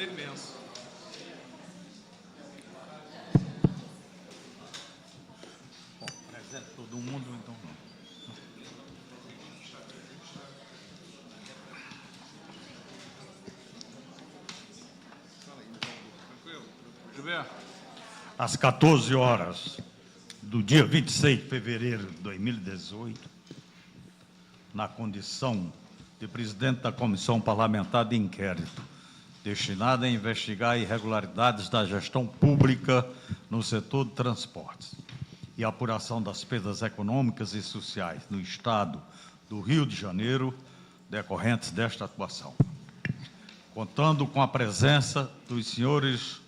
imenso. Bom, presente todo mundo, então não. Gilberto. Às 14 horas do dia 26 de fevereiro de 2018, na condição de presidente da Comissão Parlamentar de Inquérito, destinada a investigar irregularidades da gestão pública no setor de transportes e apuração das perdas econômicas e sociais no Estado do Rio de Janeiro, decorrentes desta atuação. Contando com a presença dos senhores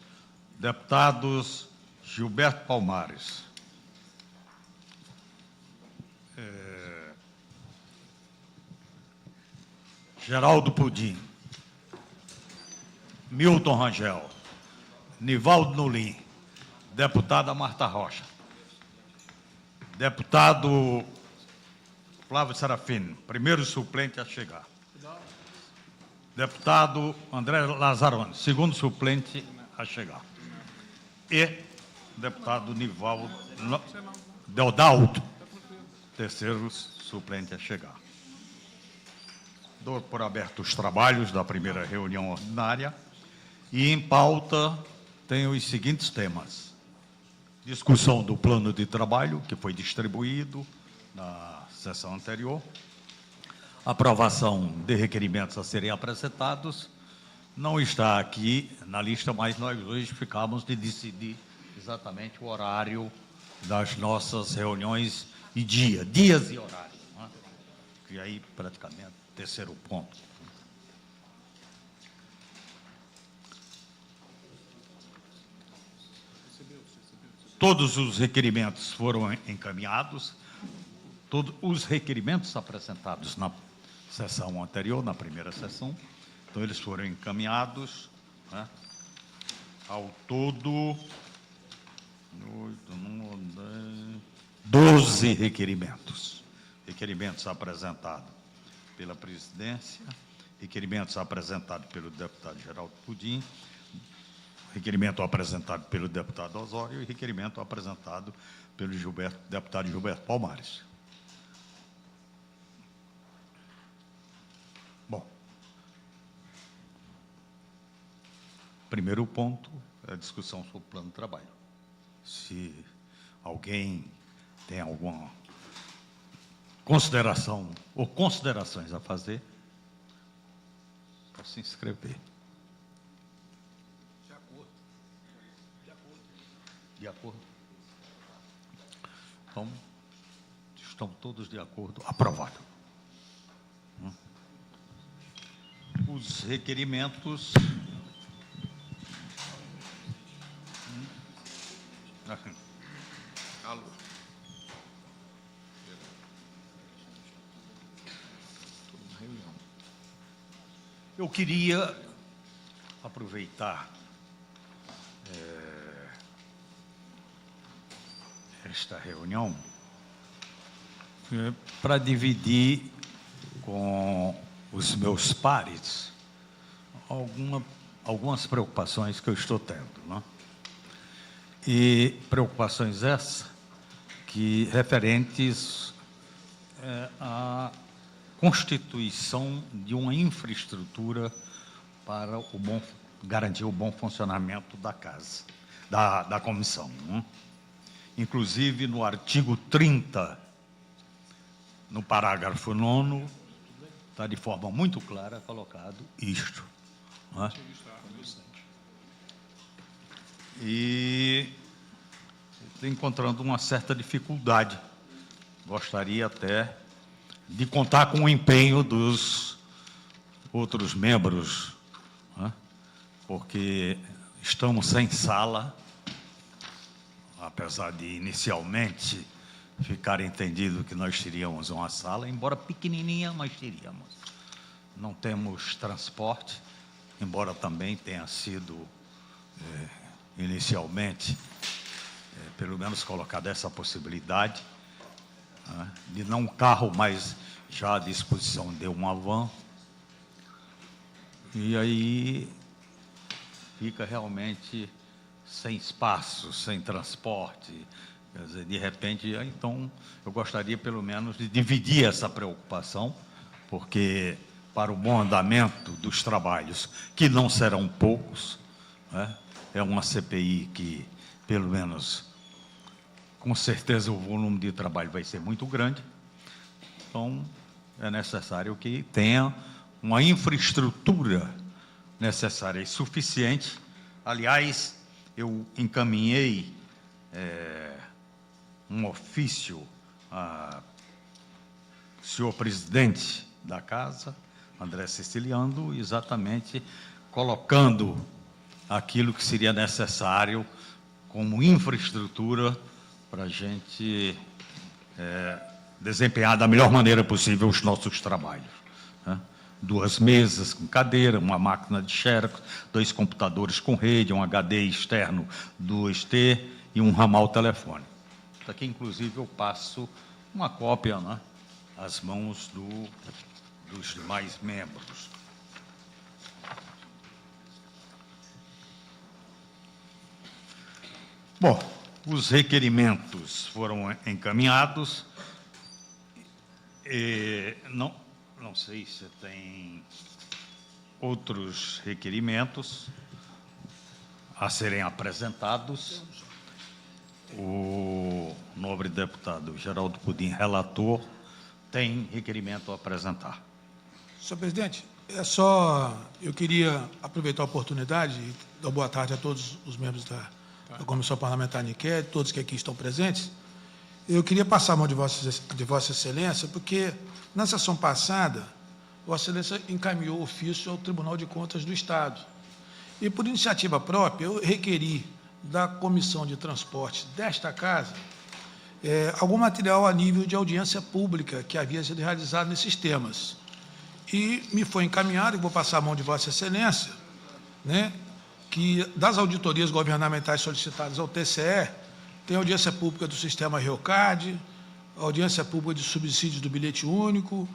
deputados Gilberto Palmares, Geraldo Pudim, Milton Rangel, Nivaldo Nolim, deputada Marta Rocha, deputado Flávio Serafino, primeiro suplente a chegar, deputado André Lazzaroni, segundo suplente a chegar, e deputado Nivaldo Deodaldo, terceiro suplente a chegar. Dou por aberto os trabalhos da primeira reunião ordinária e em pauta tem os seguintes temas: discussão do plano de trabalho, que foi distribuído na sessão anterior, aprovação de requerimentos a serem apresentados. Não está aqui na lista, mas nós hoje ficamos de decidir exatamente o horário das nossas reuniões e dias e horários, não é? E aí, praticamente, terceiro ponto. Todos os requerimentos foram encaminhados, todos os requerimentos apresentados na sessão anterior, na primeira sessão, então eles foram encaminhados, né? Ao todo, 12 requerimentos. Requerimentos apresentados pela presidência, requerimentos apresentados pelo deputado Geraldo Pudim, requerimento apresentado pelo deputado Osório e requerimento apresentado pelo deputado Gilberto Palmares. Bom, primeiro ponto é a discussão sobre o plano de trabalho. Se alguém tem alguma consideração ou considerações a fazer, para se inscrever. De acordo. De acordo. De acordo? Então, estão todos de acordo. Aprovado. Os requerimentos... Alô. Eu queria aproveitar esta reunião para dividir com os meus pares algumas preocupações que eu estou tendo, né? E preocupações essas que referentes à constituição de uma infraestrutura para garantir o bom funcionamento da casa, da comissão, né? Inclusive, no artigo 30, no parágrafo 9º, está de forma muito clara colocado isto, né? E estou encontrando uma certa dificuldade. Gostaria até de contar com o empenho dos outros membros, né? Porque estamos sem sala, apesar de inicialmente ficar entendido que nós teríamos uma sala, embora pequenininha, mas teríamos. Não temos transporte, embora também tenha sido inicialmente, pelo menos colocada essa possibilidade, né, de não um carro, mas já à disposição de uma van. E aí fica realmente sem espaço, sem transporte. Quer dizer, de repente, então, eu gostaria pelo menos de dividir essa preocupação, porque para o bom andamento dos trabalhos, que não serão poucos, né, é uma CPI que, pelo menos, com certeza o volume de trabalho vai ser muito grande, então é necessário que tenha uma infraestrutura necessária e suficiente. Aliás, eu encaminhei um ofício ao senhor presidente da Casa, André Siciliano, exatamente colocando aquilo que seria necessário como infraestrutura para a gente desempenhar da melhor maneira possível os nossos trabalhos, né? 2 mesas com cadeira, uma máquina de xerox, 2 computadores com rede, um HD externo 2T e um ramal telefônico. Isso aqui, inclusive, eu passo uma cópia, né, às mãos dos demais membros. Bom, os requerimentos foram encaminhados. Não sei se tem outros requerimentos a serem apresentados. O nobre deputado Geraldo Pudim, relator, tem requerimento a apresentar. Senhor presidente, eu queria aproveitar a oportunidade e dar boa tarde a todos os membros da Comissão Parlamentar de Inquérito, todos que aqui estão presentes. Eu queria passar a mão de Vossa Excelência, porque na sessão passada, Vossa Excelência encaminhou ofício ao Tribunal de Contas do Estado. E, por iniciativa própria, eu requeri da Comissão de Transportes desta Casa algum material a nível de audiência pública que havia sido realizado nesses temas. E me foi encaminhado, e vou passar a mão de Vossa Excelência, né, que das auditorias governamentais solicitadas ao TCE, tem audiência pública do sistema REOCAD, audiência pública de subsídios do bilhete único,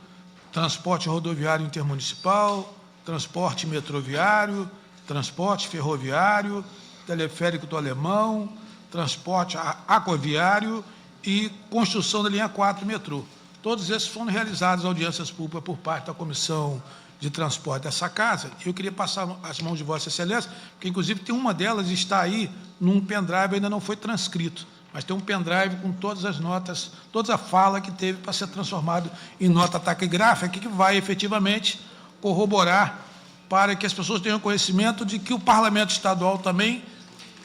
transporte rodoviário intermunicipal, transporte metroviário, transporte ferroviário, teleférico do Alemão, transporte aquaviário e construção da linha 4 metrô. Todos esses foram realizados audiências públicas por parte da Comissão de Transporte dessa Casa. Eu queria passar as mãos de Vossa Excelência, porque, inclusive, tem uma delas está aí num pendrive, ainda não foi transcrito, mas tem um pendrive com todas as notas, toda a fala que teve para ser transformado em nota taquigráfica, que vai efetivamente corroborar para que as pessoas tenham conhecimento de que o Parlamento Estadual também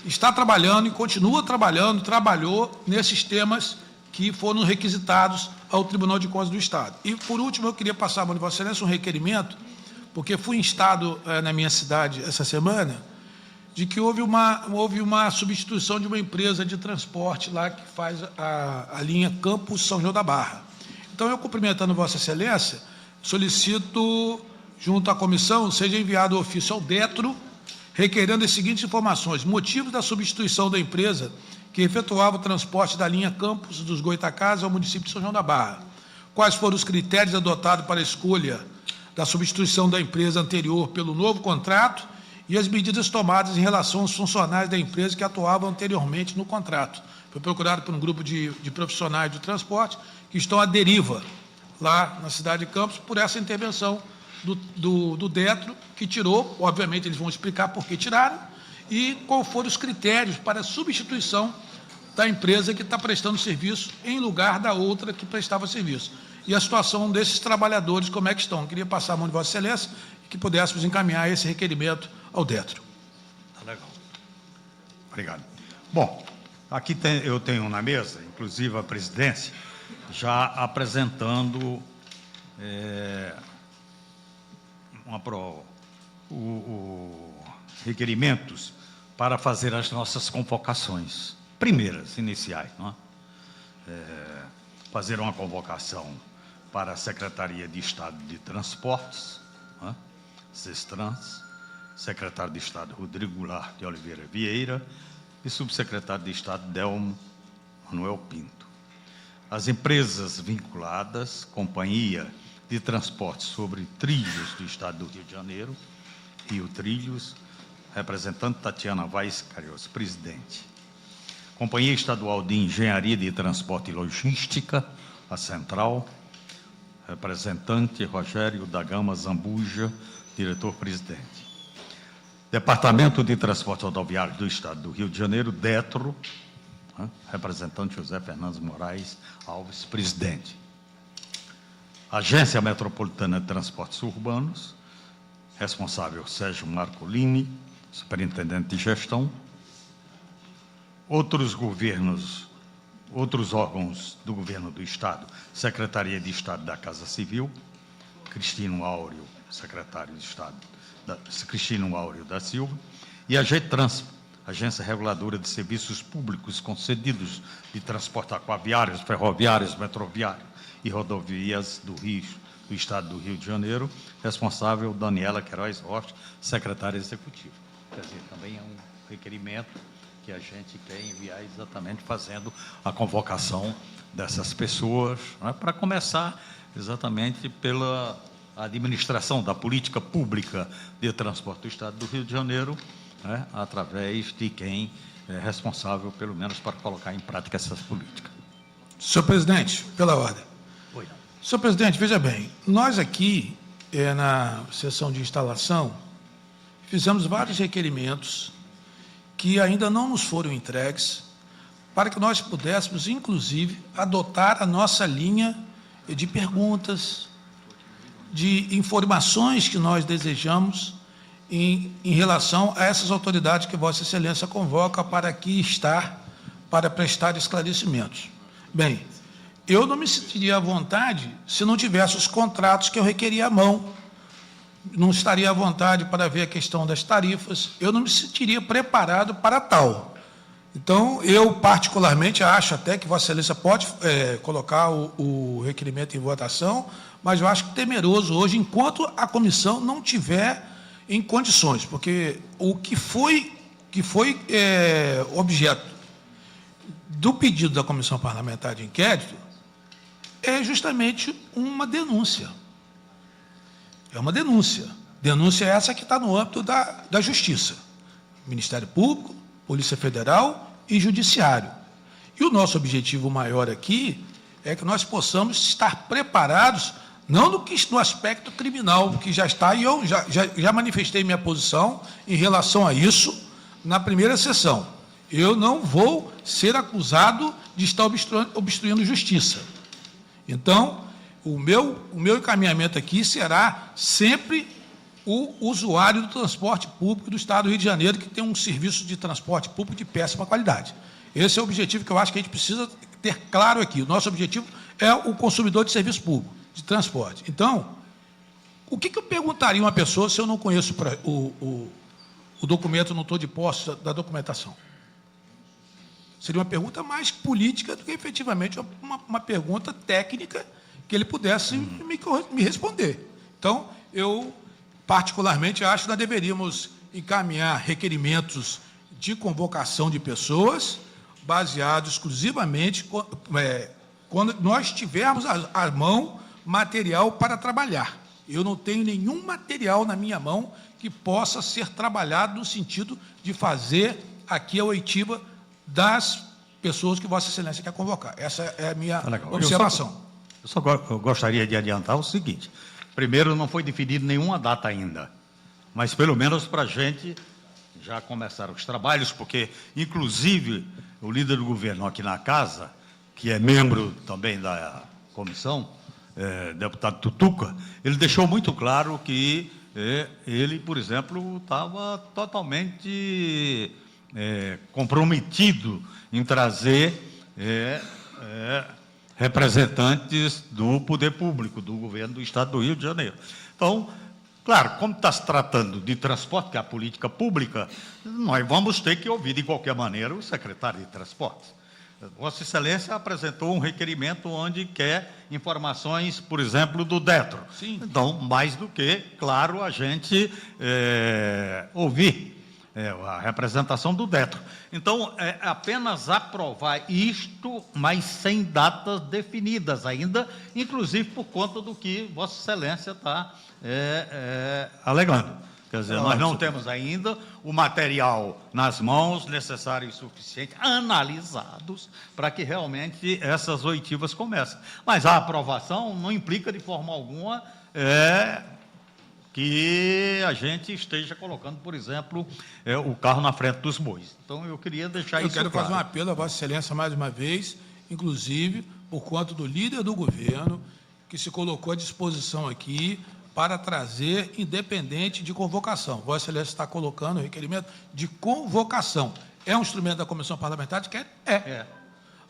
está trabalhando e continua trabalhando, trabalhou nesses temas que foram requisitados ao Tribunal de Contas do Estado. E, por último, eu queria passar a mão de Vossa Excelência um requerimento, porque fui instado na minha cidade essa semana, de que houve uma substituição de uma empresa de transporte lá que faz a linha Campos São João da Barra. Então, eu, cumprimentando Vossa Excelência, solicito, junto à comissão, seja enviado o ofício ao DETRO, requerendo as seguintes informações: motivos da substituição da empresa que efetuava o transporte da linha Campos dos Goitacazes ao município de São João da Barra. Quais foram os critérios adotados para a escolha da substituição da empresa anterior pelo novo contrato e as medidas tomadas em relação aos funcionários da empresa que atuavam anteriormente no contrato. Foi procurado por um grupo de profissionais de transporte que estão à deriva lá na cidade de Campos por essa intervenção do DETRO, que tirou, obviamente eles vão explicar por que tiraram, e quais foram os critérios para a substituição da empresa que está prestando serviço em lugar da outra que prestava serviço. E a situação desses trabalhadores, como é que estão? Eu queria passar a mão de Vossa Excelência e que pudéssemos encaminhar esse requerimento ao DETRO. Tá legal. Obrigado. Bom, aqui eu tenho na mesa, inclusive a presidência, já apresentando requerimentos para fazer as nossas convocações, primeiras, iniciais, não é? Fazer uma convocação para a Secretaria de Estado de Transportes, não é? Sestrans, secretário de Estado Rodrigo Goulart de Oliveira Vieira e subsecretário de Estado Delmo Manuel Pinto. As empresas vinculadas, Companhia de Transportes sobre Trilhos do Estado do Rio de Janeiro, Rio Trilhos, representante Tatiana Vaz Carioso, presidente. Companhia Estadual de Engenharia de Transporte e Logística, a Central, representante Rogério da Gama Zambuja, diretor-presidente. Departamento de Transporte Rodoviário do Estado do Rio de Janeiro, DETRO, representante José Fernandes Moraes Alves, presidente. Agência Metropolitana de Transportes Urbanos, responsável Sérgio Marcolini, superintendente de gestão. Outros órgãos do governo do Estado, Secretaria de Estado da Casa Civil, Cristino Áureo, secretário de Estado, Cristino Áureo da Silva, e a GETRANS, Agência Reguladora de Serviços Públicos Concedidos de Transporte Aquaviários, Ferroviários, Metroviário e Rodovias do Estado do Rio de Janeiro, responsável Daniela Queiroz Rocha, secretária executiva. Quer dizer, também é um requerimento que a gente quer enviar exatamente fazendo a convocação dessas pessoas, né, para começar exatamente pela administração da política pública de transporte do Estado do Rio de Janeiro, né, através de quem é responsável, pelo menos, para colocar em prática essas políticas. Senhor presidente, pela ordem. Oi. Senhor presidente, veja bem, nós aqui, na sessão de instalação, fizemos vários requerimentos que ainda não nos foram entregues, para que nós pudéssemos, inclusive, adotar a nossa linha de perguntas, de informações que nós desejamos em relação a essas autoridades que Vossa Excelência convoca para aqui estar, para prestar esclarecimentos. Bem, eu não me sentiria à vontade se não tivesse os contratos que eu requeria à mão, não estaria à vontade para ver a questão das tarifas, eu não me sentiria preparado para tal. Então, eu particularmente acho até que Vossa Excelência pode colocar o requerimento em votação, mas eu acho temeroso hoje, enquanto a comissão não tiver em condições, porque o que foi objeto do pedido da Comissão Parlamentar de Inquérito é justamente uma denúncia. É uma denúncia. Denúncia essa que está no âmbito da Justiça. Ministério Público, Polícia Federal e Judiciário. E o nosso objetivo maior aqui é que nós possamos estar preparados, não no aspecto criminal, que já está, e eu já manifestei minha posição em relação a isso na primeira sessão. Eu não vou ser acusado de estar obstruindo justiça. Então, o meu encaminhamento aqui será sempre o usuário do transporte público do Estado do Rio de Janeiro, que tem um serviço de transporte público de péssima qualidade. Esse é o objetivo que eu acho que a gente precisa ter claro aqui. O nosso objetivo é o consumidor de serviço público, de transporte. Então, o que eu perguntaria a uma pessoa se eu não conheço o documento, não estou de posse da documentação? Seria uma pergunta mais política do que, efetivamente, uma pergunta técnica que ele pudesse me responder. Então, eu, particularmente, acho que nós deveríamos encaminhar requerimentos de convocação de pessoas baseados exclusivamente quando nós tivermos à mão material para trabalhar. Eu não tenho nenhum material na minha mão que possa ser trabalhado no sentido de fazer aqui a oitiva das pessoas que Vossa Excelência quer convocar. Essa é a minha observação. Eu gostaria de adiantar o seguinte: primeiro, não foi definida nenhuma data ainda, mas pelo menos para a gente já começaram os trabalhos, porque, inclusive, o líder do governo aqui na casa, que é membro também da comissão, deputado Tutuca, ele deixou muito claro que ele, por exemplo, estava totalmente comprometido em trazer representantes do poder público, do governo do Estado do Rio de Janeiro. Então, claro, como está se tratando de transporte, que é a política pública, nós vamos ter que ouvir, de qualquer maneira, o secretário de Transportes. Vossa Excelência apresentou um requerimento onde quer informações, por exemplo, do DETRO. Sim. Então, mais do que, claro, a gente ouvir a representação do DETRO. Então, é apenas aprovar isto, mas sem datas definidas ainda, inclusive por conta do que Vossa Excelência está alegando. Quer dizer, nós não temos ainda o material nas mãos necessário e suficiente, analisados, para que realmente essas oitivas comecem. Mas a aprovação não implica de forma alguma que a gente esteja colocando, por exemplo, o carro na frente dos bois. Então, eu queria deixar isso claro. Eu quero fazer um apelo a Vossa Excelência mais uma vez, inclusive por conta do líder do governo, que se colocou à disposição aqui para trazer, independente de convocação. Vossa Excelência está colocando o requerimento de convocação. É um instrumento da comissão parlamentar de que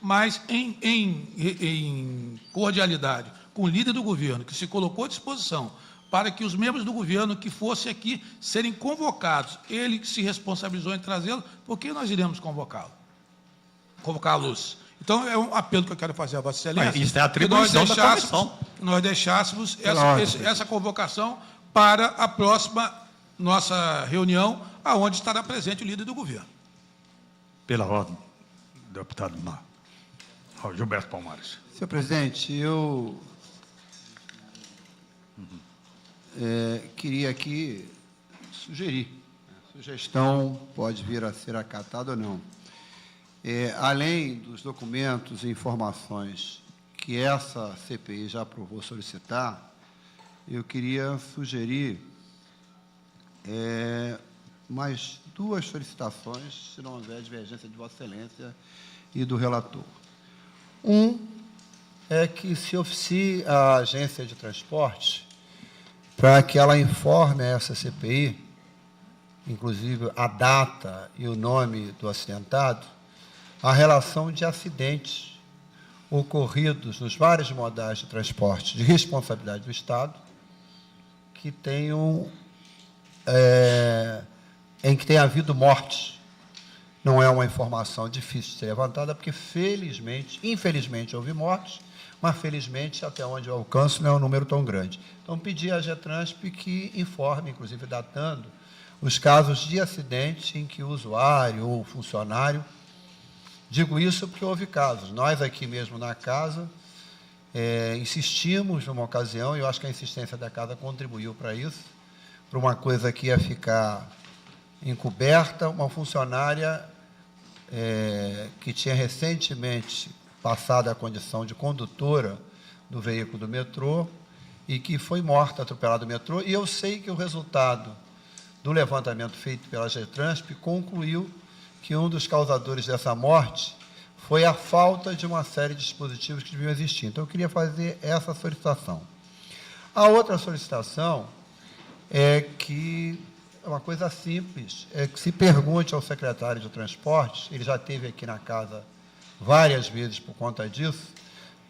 mas em cordialidade com o líder do governo, que se colocou à disposição para que os membros do governo que fossem aqui serem convocados, ele se responsabilizou em trazê-lo, por que nós iremos convocá-los? Então, é um apelo que eu quero fazer a Vossa Excelência. Isso é a atribuição da comissão. Nós deixássemos essa convocação para a próxima nossa reunião, aonde estará presente o líder do governo. Pela ordem, deputado Gilberto Palmares. Senhor presidente, eu queria aqui sugerir, a sugestão pode vir a ser acatada ou não. Além dos documentos e informações que essa CPI já aprovou solicitar, eu queria sugerir mais duas solicitações, se não houver divergência de Vossa Excelência e do relator. É que se oficie a agência de transporte para que ela informe essa CPI, inclusive a data e o nome do acidentado, a relação de acidentes ocorridos nos vários modais de transporte de responsabilidade do Estado que tenham, em que tenha havido mortes. Não é uma informação difícil de ser levantada, porque, infelizmente, houve mortes, mas, felizmente, até onde eu alcanço, não é um número tão grande. Então, pedi à GETRANSP que informe, inclusive datando, os casos de acidente em que o usuário ou o funcionário. Digo isso porque houve casos. Nós, aqui mesmo na casa, insistimos numa ocasião, e eu acho que a insistência da casa contribuiu para isso, para uma coisa que ia ficar encoberta, uma funcionária que tinha recentemente passado a condição de condutora do veículo do metrô e que foi morta, atropelada no metrô, e eu sei que o resultado do levantamento feito pela GETRANSP concluiu que um dos causadores dessa morte foi a falta de uma série de dispositivos que deviam existir. Então, eu queria fazer essa solicitação. A outra solicitação é que, é uma coisa simples, é que se pergunte ao secretário de Transportes, ele já esteve aqui na casa várias vezes por conta disso,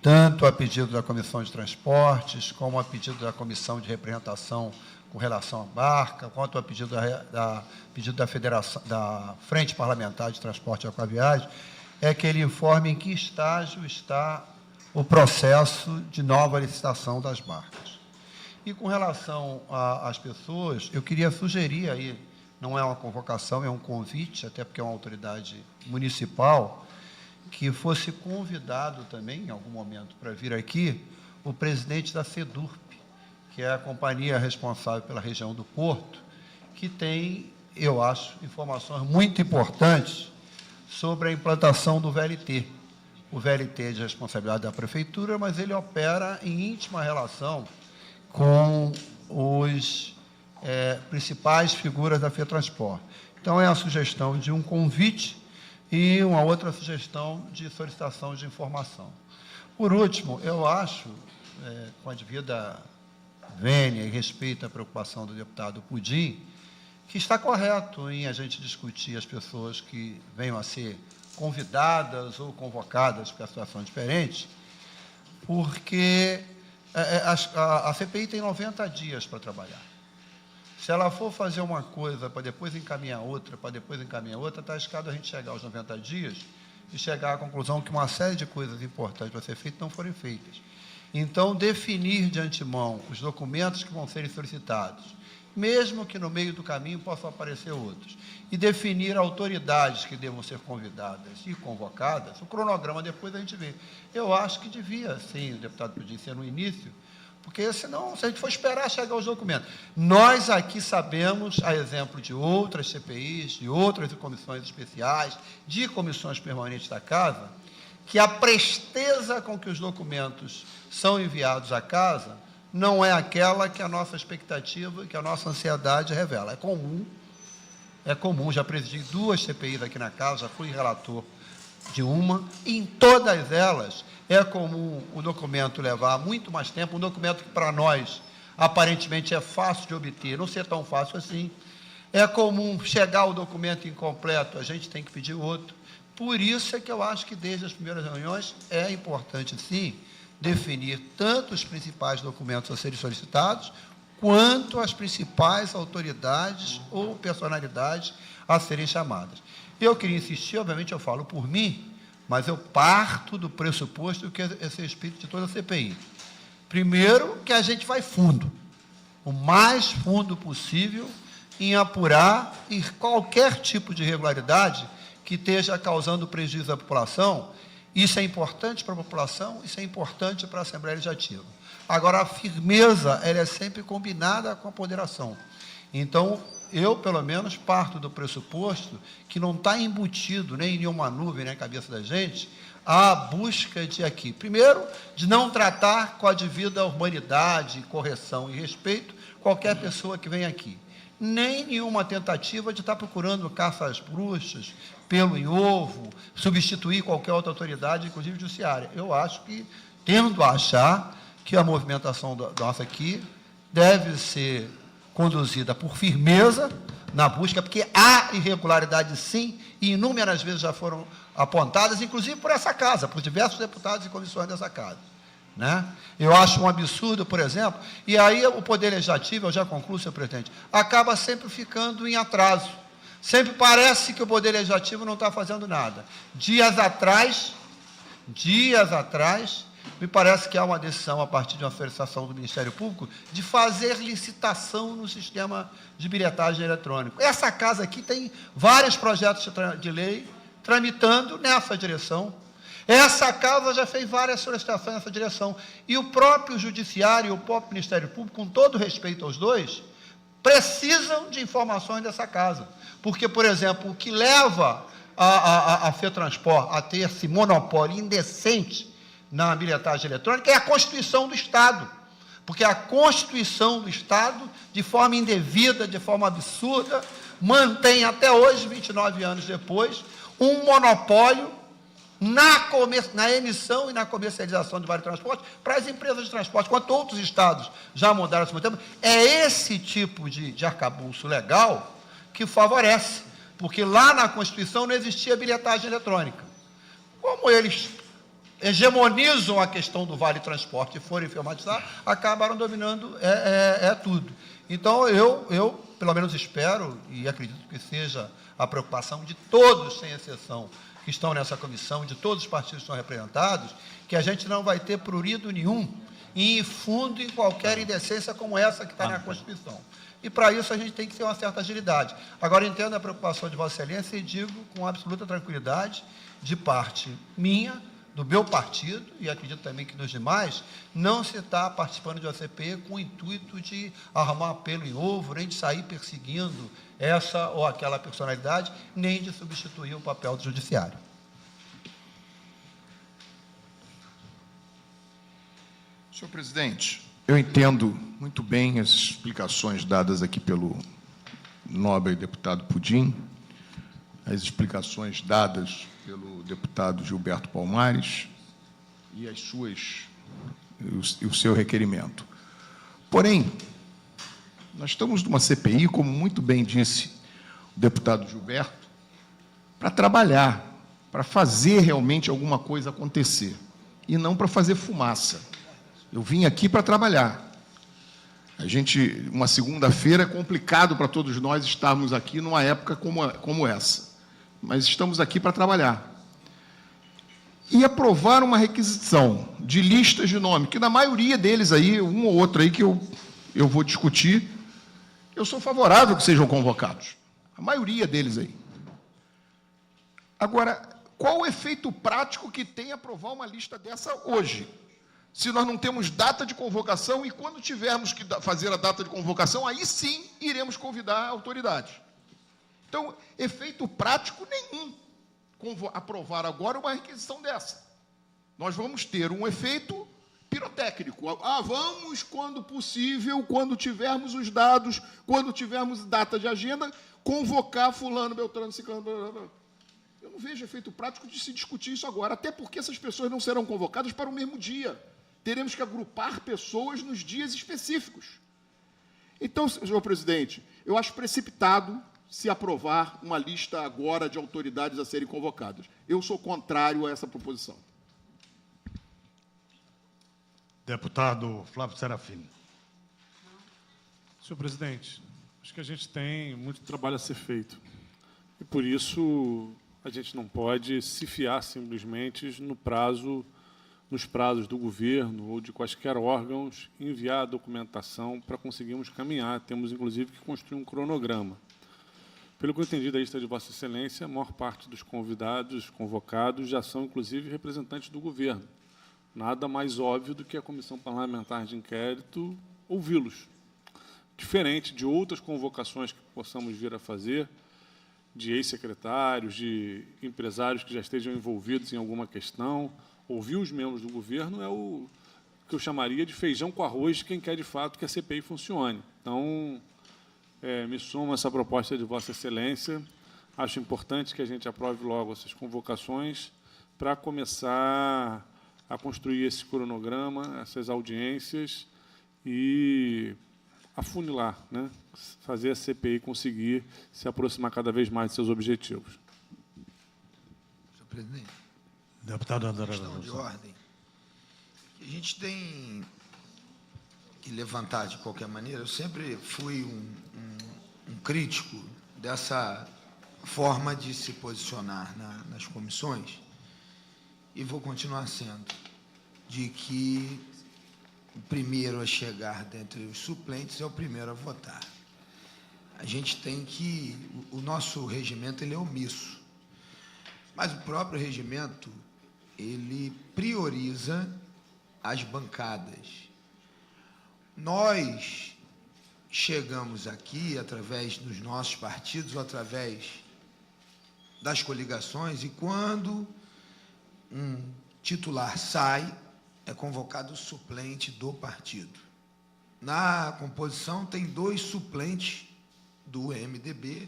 tanto a pedido da Comissão de Transportes, como a pedido da Comissão de Representação com relação à barca, quanto a pedido da Federação, da Frente Parlamentar de Transporte e Aquaviagem, é que ele informe em que estágio está o processo de nova licitação das barcas. E com relação às pessoas, eu queria sugerir aí, não é uma convocação, é um convite, até porque é uma autoridade municipal, que fosse convidado também, em algum momento, para vir aqui, o presidente da SEDURP, que é a companhia responsável pela região do Porto, que tem, eu acho, informações muito importantes sobre a implantação do VLT. O VLT é de responsabilidade da Prefeitura, mas ele opera em íntima relação com os principais figuras da FETransport. Então, é a sugestão de um convite e uma outra sugestão de solicitação de informação. Por último, eu acho, com a devida vênia e respeito à preocupação do deputado Pudim, que está correto em a gente discutir as pessoas que venham a ser convidadas ou convocadas para situação diferente, porque a CPI tem 90 dias para trabalhar. Se ela for fazer uma coisa para depois encaminhar outra, está arriscado a gente chegar aos 90 dias e chegar à conclusão que uma série de coisas importantes para ser feitas não foram feitas. Então, definir de antemão os documentos que vão serem solicitados, mesmo que no meio do caminho possam aparecer outros, e definir autoridades que devam ser convidadas e convocadas, o cronograma depois a gente vê. Eu acho que devia, sim, o deputado podia ser no início, Porque senão, se a gente for esperar chegar os documentos. Nós aqui sabemos, a exemplo de outras CPIs, de outras comissões especiais, de comissões permanentes da Casa, que a presteza com que os documentos são enviados à Casa não é aquela que a nossa expectativa, que a nossa ansiedade revela. É comum, já presidi 2 CPIs aqui na Casa, já fui relator de uma, e em todas elas é comum o documento levar muito mais tempo, um documento que para nós aparentemente é fácil de obter, não ser tão fácil assim. É comum chegar o documento incompleto, a gente tem que pedir outro. Por isso é que eu acho que desde as primeiras reuniões é importante, sim, definir tanto os principais documentos a serem solicitados, quanto as principais autoridades ou personalidades a serem chamadas. Eu queria insistir, obviamente eu falo por mim, mas eu parto do pressuposto que esse é o espírito de toda a CPI. Primeiro, que a gente vai fundo, o mais fundo possível, em apurar qualquer tipo de irregularidade que esteja causando prejuízo à população. Isso é importante para a população, isso é importante para a Assembleia Legislativa. Agora, a firmeza, ela é sempre combinada com a ponderação. Então, eu, pelo menos, parto do pressuposto que não está embutido nem em nenhuma nuvem na cabeça da gente a busca de aqui. Primeiro, de não tratar com a devida humanidade, correção e respeito qualquer pessoa que vem aqui. Nem nenhuma tentativa de estar procurando caça às bruxas, pelo em ovo, substituir qualquer outra autoridade, inclusive judiciária. Eu acho que, tendo a achar que a movimentação nossa aqui deve ser conduzida por firmeza na busca, porque há irregularidade sim, e inúmeras vezes já foram apontadas, inclusive por essa Casa, por diversos deputados e comissões dessa Casa. Né? Eu acho um absurdo, por exemplo, e aí o Poder Legislativo, eu já concluo, senhor presidente, acaba sempre ficando em atraso. Sempre parece que o Poder Legislativo não está fazendo nada. Dias atrás, me parece que há uma decisão, a partir de uma solicitação do Ministério Público, de fazer licitação no sistema de bilhetagem eletrônico. Essa Casa aqui tem vários projetos de lei tramitando nessa direção. Essa Casa já fez várias solicitações nessa direção. E o próprio Judiciário e o próprio Ministério Público, com todo respeito aos dois, precisam de informações dessa Casa. Porque, por exemplo, o que leva a FETransport a ter esse monopólio indecente na bilhetagem eletrônica é a Constituição do Estado. Porque a Constituição do Estado, de forma indevida, de forma absurda, mantém até hoje, 29 anos depois, um monopólio na emissão e na comercialização de vários transportes para as empresas de transporte, enquanto outros estados já mudaram esse tempo. É esse tipo de arcabouço legal que favorece, porque lá na Constituição não existia bilhetagem eletrônica. Como eles hegemonizam a questão do Vale Transporte e forem informatizar, acabaram dominando tudo. Então, eu, pelo menos, espero, e acredito que seja a preocupação de todos, sem exceção, que estão nessa comissão, de todos os partidos que estão representados, que a gente não vai ter prurido nenhum em ir fundo em qualquer indecência como essa que está na Constituição. E, para isso, a gente tem que ter uma certa agilidade. Agora, entendo a preocupação de Vossa Excelência e digo com absoluta tranquilidade, de parte minha, do meu partido, e acredito também que dos demais, não se está participando de uma CPI com o intuito de arrumar pelo em ovo, nem de sair perseguindo essa ou aquela personalidade, nem de substituir o papel do judiciário. Senhor presidente, eu entendo muito bem as explicações dadas aqui pelo nobre deputado Pudim, as explicações dadas pelo deputado Gilberto Palmares e o seu requerimento. Porém, nós estamos numa CPI, como muito bem disse o deputado Gilberto, para trabalhar, para fazer realmente alguma coisa acontecer, e não para fazer fumaça. Eu vim aqui para trabalhar. Uma segunda-feira é complicado para todos nós estarmos aqui numa época como essa, mas estamos aqui para trabalhar. E aprovar uma requisição de listas de nome, que na maioria deles aí, um ou outro aí que eu vou discutir, eu sou favorável que sejam convocados. A maioria deles aí. Agora, qual o efeito prático que tem aprovar uma lista dessa hoje? se nós não temos data de convocação, e quando tivermos que fazer a data de convocação, aí sim iremos convidar a autoridade. Então, efeito prático nenhum aprovar agora uma requisição dessa. Nós vamos ter um efeito pirotécnico. Vamos, quando possível, quando tivermos os dados, quando tivermos data de agenda, convocar fulano, beltrano, ciclano, blá, blá, blá. Eu não vejo efeito prático de se discutir isso agora, até porque essas pessoas não serão convocadas para o mesmo dia. Teremos que agrupar pessoas nos dias específicos. Então, senhor presidente, eu acho precipitado se aprovar uma lista agora de autoridades a serem convocadas. Eu sou contrário a essa proposição. Deputado Flávio Serafim. Senhor presidente, acho que a gente tem muito trabalho a ser feito. E, por isso, a gente não pode se fiar simplesmente nos prazos do governo ou de quaisquer órgãos enviar a documentação para conseguirmos caminhar. Temos, inclusive, que construir um cronograma. Pelo que eu entendi da lista de Vossa Excelência, a maior parte dos convocados, já são, inclusive, representantes do governo. Nada mais óbvio do que a Comissão Parlamentar de Inquérito ouvi-los. Diferente de outras convocações que possamos vir a fazer, de ex-secretários, de empresários que já estejam envolvidos em alguma questão, ouvir os membros do governo é o que eu chamaria de feijão com arroz de quem quer, de fato, que a CPI funcione. Então, me sumo a essa proposta de Vossa Excelência. Acho importante que a gente aprove logo essas convocações para começar a construir esse cronograma, essas audiências e afunilar, né? Fazer a CPI conseguir se aproximar cada vez mais de seus objetivos. Senhor presidente, Deputado André questão de ordem. A gente tem que levantar de qualquer maneira. Eu sempre fui um crítico dessa forma de se posicionar nas comissões e vou continuar sendo, de que o primeiro a chegar dentre os suplentes é o primeiro a votar. A gente tem que... O nosso regimento ele é omisso, mas o próprio regimento ele prioriza as bancadas. Nós chegamos aqui através dos nossos partidos ou através das coligações e quando um titular sai, é convocado o suplente do partido. Na composição tem 2 suplentes do MDB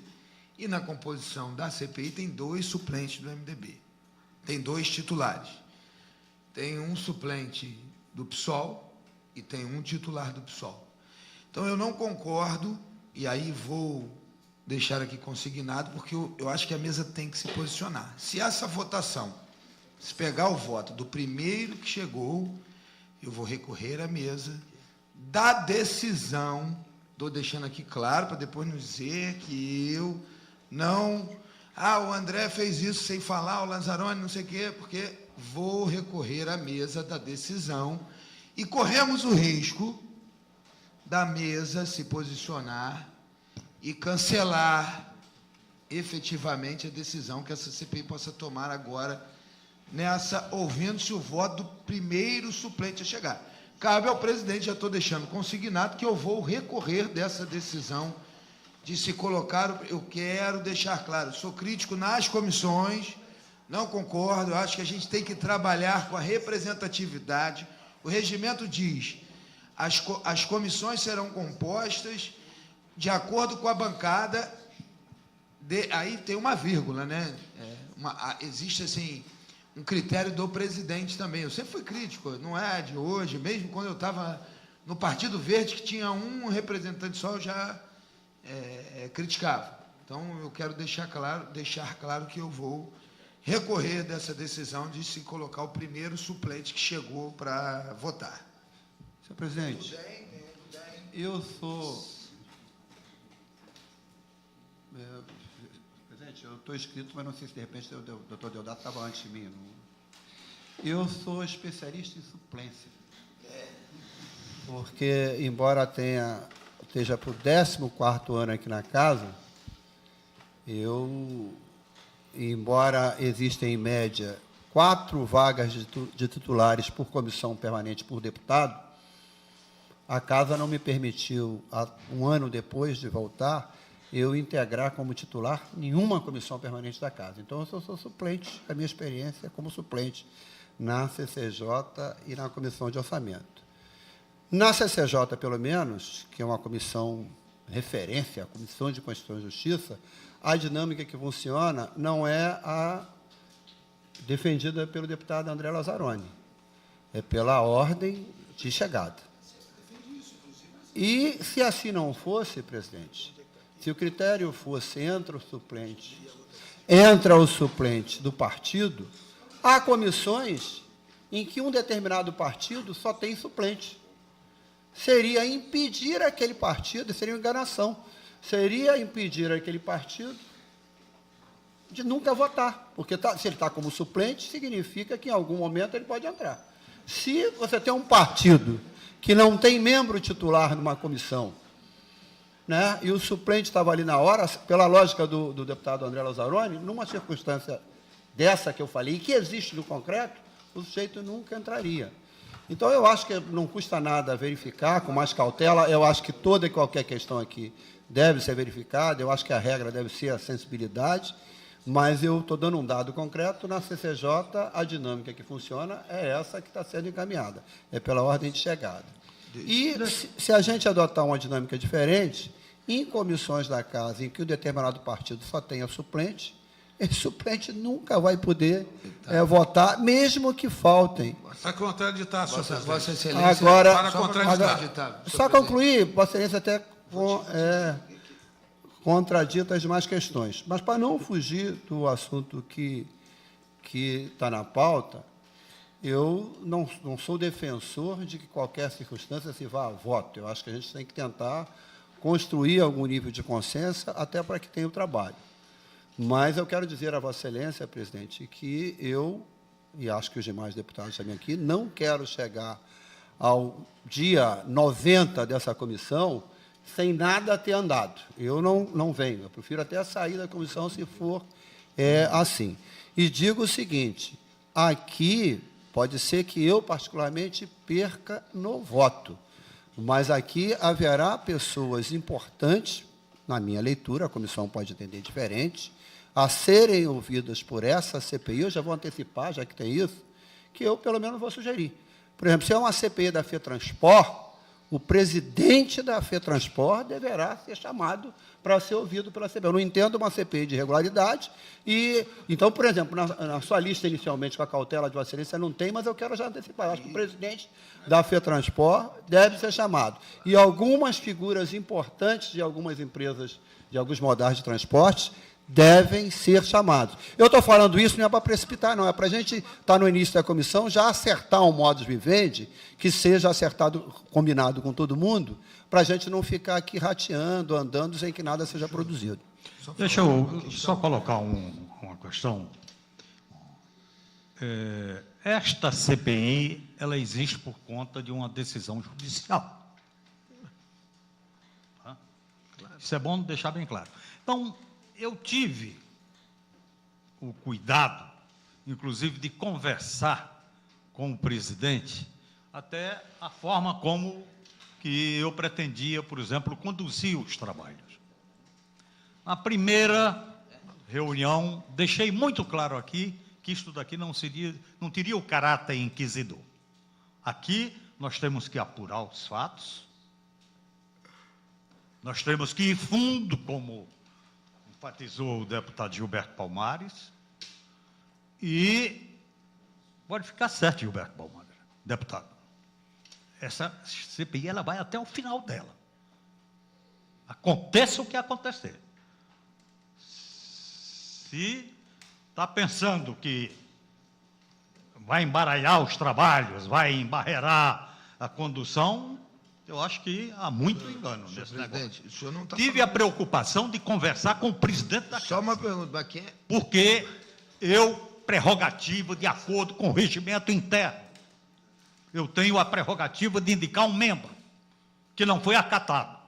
e na composição da CPI tem 2 suplentes do MDB. Tem 2 titulares. Tem um suplente do PSOL e tem um titular do PSOL. Então, eu não concordo, e aí vou deixar aqui consignado, porque eu acho que a mesa tem que se posicionar. Se essa votação, se pegar o voto do primeiro que chegou, eu vou recorrer à mesa da decisão, estou deixando aqui claro, para depois não dizer que eu não... o André fez isso sem falar, o Lanzarone, não sei o quê, porque vou recorrer à mesa da decisão e corremos o risco da mesa se posicionar e cancelar efetivamente a decisão que essa CPI possa tomar agora, ouvindo-se o voto do primeiro suplente a chegar. Cabe ao presidente, já estou deixando consignado, que eu vou recorrer dessa decisão de se colocar, eu quero deixar claro, sou crítico nas comissões, não concordo, acho que a gente tem que trabalhar com a representatividade. O regimento diz, as comissões serão compostas de acordo com a bancada, aí tem uma vírgula, né? Existe, assim, um critério do presidente também. Eu sempre fui crítico, não é de hoje, mesmo quando eu estava no Partido Verde, que tinha um representante só, eu já criticava. Então, eu quero deixar claro que eu vou recorrer dessa decisão de se colocar o primeiro suplente que chegou para votar. Senhor presidente, eu sou... Presidente, eu estou inscrito, mas não sei se de repente o doutor Deodato estava antes de mim. Eu sou especialista em suplência. Porque, embora esteja para o 14º ano aqui na casa, embora exista em média 4 vagas de titulares por comissão permanente por deputado, a Casa não me permitiu, um ano depois de voltar, eu integrar como titular nenhuma comissão permanente da Casa. Então, eu sou suplente, a minha experiência como suplente na CCJ e na Comissão de Orçamento. Na CCJ, pelo menos, que é uma comissão referência, a Comissão de Constituição e Justiça, a dinâmica que funciona não é a defendida pelo deputado André Lazzaroni, é pela ordem de chegada. E, se assim não fosse, presidente, se o critério fosse entra o suplente do partido, há comissões em que um determinado partido só tem suplente. Seria impedir aquele partido, seria uma enganação, seria impedir aquele partido de nunca votar, porque se ele está como suplente, significa que em algum momento ele pode entrar. Se você tem um partido que não tem membro titular numa comissão, né, e o suplente estava ali na hora, pela lógica do deputado André Lazzaroni, numa circunstância dessa que eu falei, e que existe no concreto, o sujeito nunca entraria. Então, eu acho que não custa nada verificar com mais cautela, eu acho que toda e qualquer questão aqui deve ser verificada, eu acho que a regra deve ser a sensibilidade, mas eu estou dando um dado concreto, na CCJ, a dinâmica que funciona é essa que está sendo encaminhada, é pela ordem de chegada. E, se a gente adotar uma dinâmica diferente, em comissões da Casa em que um determinado partido só tenha suplente, esse suplente nunca vai poder votar, mesmo que faltem. Para contraditar, senhor presidente. Vossa Excelência. Agora, Para contraditar. só concluir, Vossa Excelência até contradita as demais questões. Mas, para não fugir do assunto que está na pauta, eu não sou defensor de que qualquer circunstância se vá a voto. Eu acho que a gente tem que tentar construir algum nível de consenso até para que tenha o trabalho. Mas eu quero dizer a Vossa Excelência, presidente, que eu, e acho que os demais deputados também aqui, não quero chegar ao dia 90 dessa comissão sem nada ter andado. Eu não venho, eu prefiro até sair da comissão se for assim. E digo o seguinte, aqui pode ser que eu, particularmente, perca no voto, mas aqui haverá pessoas importantes, na minha leitura, a comissão pode entender diferente, a serem ouvidas por essa CPI, eu já vou antecipar, já que tem isso, que eu, pelo menos, vou sugerir. Por exemplo, se é uma CPI da FETransport, o presidente da FETransport deverá ser chamado para ser ouvido pela CPI. Eu não entendo uma CPI de irregularidade. Então, por exemplo, na sua lista, inicialmente, com a cautela de Vossa Excelência, não tem, mas eu quero já antecipar. Eu acho que o presidente da FETransport deve ser chamado. E algumas figuras importantes de algumas empresas, de alguns modais de transporte, devem ser chamados. Eu estou falando isso não é para precipitar, não, é para a gente estar no início da comissão, já acertar um modus vivendi, que seja acertado, combinado com todo mundo, para a gente não ficar aqui rateando, andando, sem que nada seja produzido. Deixa eu só colocar uma questão. Esta CPI, ela existe por conta de uma decisão judicial. Tá? Isso é bom deixar bem claro. Então, eu tive o cuidado, inclusive, de conversar com o presidente, até a forma como que eu pretendia, por exemplo, conduzir os trabalhos. Na primeira reunião, deixei muito claro aqui que isto daqui não teria o caráter inquisidor. Aqui nós temos que apurar os fatos, nós temos que ir fundo, como enfatizou o deputado Gilberto Palmares, e pode ficar certo, Gilberto Palmares, deputado, essa CPI ela vai até o final dela. Aconteça o que acontecer. Se está pensando que vai embaralhar os trabalhos, vai embarrear a condução, eu acho que há muito engano nesse negócio. O senhor não está Tive a preocupação de conversar com o presidente da Casa. Só uma pergunta, mas quem é? Porque prerrogativa de acordo com o regimento interno, eu tenho a prerrogativa de indicar um membro que não foi acatado.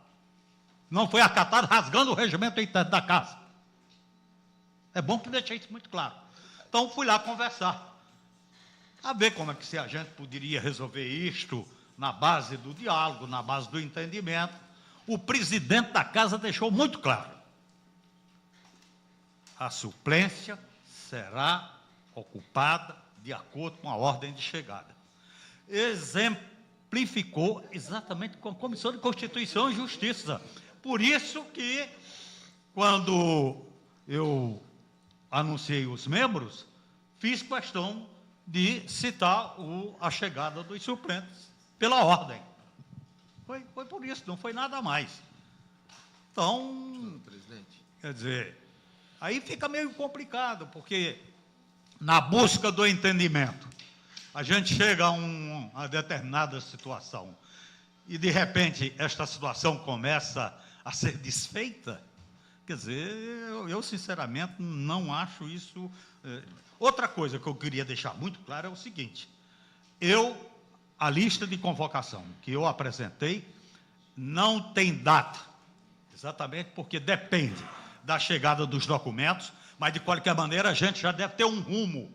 Não foi acatado rasgando o regimento interno da Casa. É bom que deixe isso muito claro. Então, fui lá conversar. a ver como é que se a gente poderia resolver isto na base do diálogo, na base do entendimento. O presidente da casa deixou muito claro: a suplência será ocupada de acordo com a ordem de chegada. Exemplificou exatamente com a Comissão de Constituição e Justiça. Por isso que, quando eu anunciei os membros, fiz questão de citar a chegada dos suplentes pela ordem. Foi por isso, não foi nada mais. Então, quer dizer, aí fica meio complicado, porque na busca do entendimento, a gente chega a uma determinada situação e, de repente, esta situação começa a ser desfeita. Quer dizer, eu sinceramente não acho isso. Outra coisa que eu queria deixar muito claro é o seguinte: a lista de convocação que eu apresentei não tem data, exatamente porque depende da chegada dos documentos, mas, de qualquer maneira, a gente já deve ter um rumo,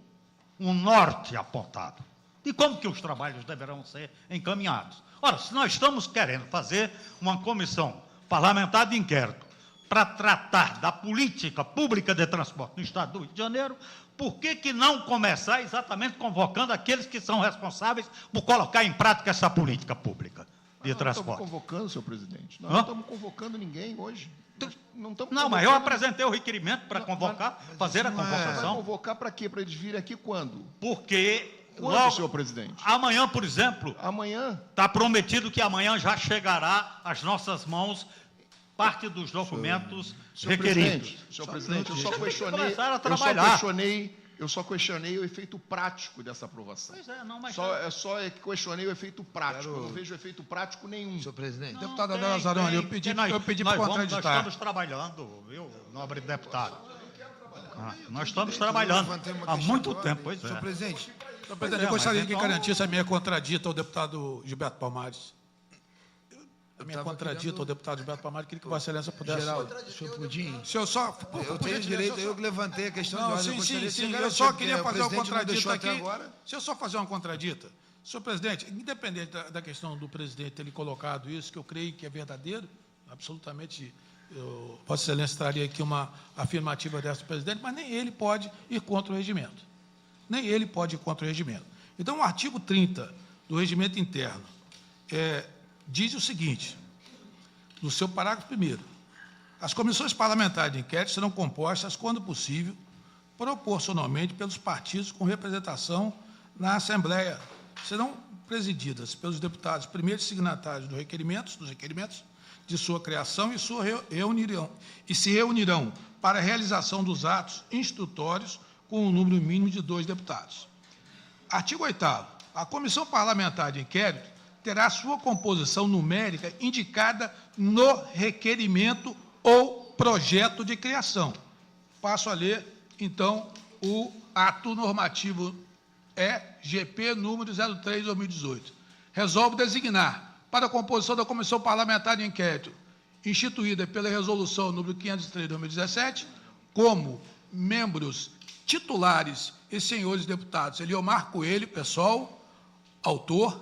um norte apontado de como que os trabalhos deverão ser encaminhados. Ora, se nós estamos querendo fazer uma comissão parlamentar de inquérito para tratar da política pública de transporte no Estado do Rio de Janeiro, por que não começar exatamente convocando aqueles que são responsáveis por colocar em prática essa política pública de transporte? Nós não estamos convocando, senhor presidente. Nós não estamos convocando ninguém hoje. Não, mas eu apresentei o requerimento para convocar, fazer a Vai convocação. convocar para quê? Para eles virem aqui quando? Porque Quando, senhor presidente? Amanhã, por exemplo, Amanhã? está prometido que amanhã já chegará às nossas mãos parte dos documentos requeridos. Senhor presidente, eu só questionei o efeito prático dessa aprovação. Pois é, não, mas... Só questionei o efeito prático. Eu não vejo efeito prático nenhum. Senhor presidente. Não, Deputado tem, Adel Lazzaroni, eu tem, pedi porque para nós contraditar. estamos trabalhando, viu, nobre deputado? Nós estamos trabalhando há muito tempo, pois Senhor é. presidente, eu mas gostaria que então- garantisse a minha contradita ao deputado Gilberto Palmares. A minha tava contradita querendo- ao deputado Gilberto Palmares, queria que Vossa Excelência pudesse... Geraldo, senhor Pudim, Se eu só... eu tenho direito, eu que levantei a questão de Não, ordem. sim, eu só queria fazer uma contradita contradita aqui. agora. Se eu só fazer uma contradita, senhor presidente, independente da questão do presidente ter lhe colocado isso, que eu creio que é verdadeiro, absolutamente, Vossa Excelência traria aqui uma afirmativa dessa do presidente, mas nem ele pode ir contra o regimento. Nem ele pode ir contra o regimento. Então, o artigo 30 do regimento interno diz o seguinte, no seu parágrafo 1º, as comissões parlamentares de inquérito serão compostas, quando possível, proporcionalmente pelos partidos com representação na Assembleia. Serão presididas pelos deputados primeiros signatários dos requerimentos de sua criação e se reunirão para a realização dos atos instrutórios com um número mínimo de 2 deputados. Artigo 8º. A comissão parlamentar de inquérito terá sua composição numérica indicada no requerimento ou projeto de criação. Passo a ler, então, o ato normativo GP número 03/2018. Resolve designar para a composição da comissão parlamentar de inquérito, instituída pela resolução número 503/2017, como membros titulares e senhores deputados Eliomar Coelho, PSOL, autor,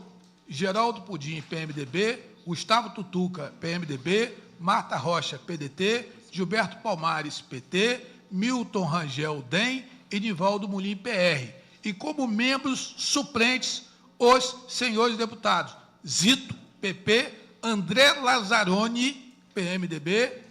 Geraldo Pudim, PMDB, Gustavo Tutuca, PMDB, Marta Rocha, PDT, Gilberto Palmares, PT, Milton Rangel, DEM e Nivaldo Mulim, PR. E como membros suplentes, os senhores deputados Zito, PP, André Lazzaroni, PMDB,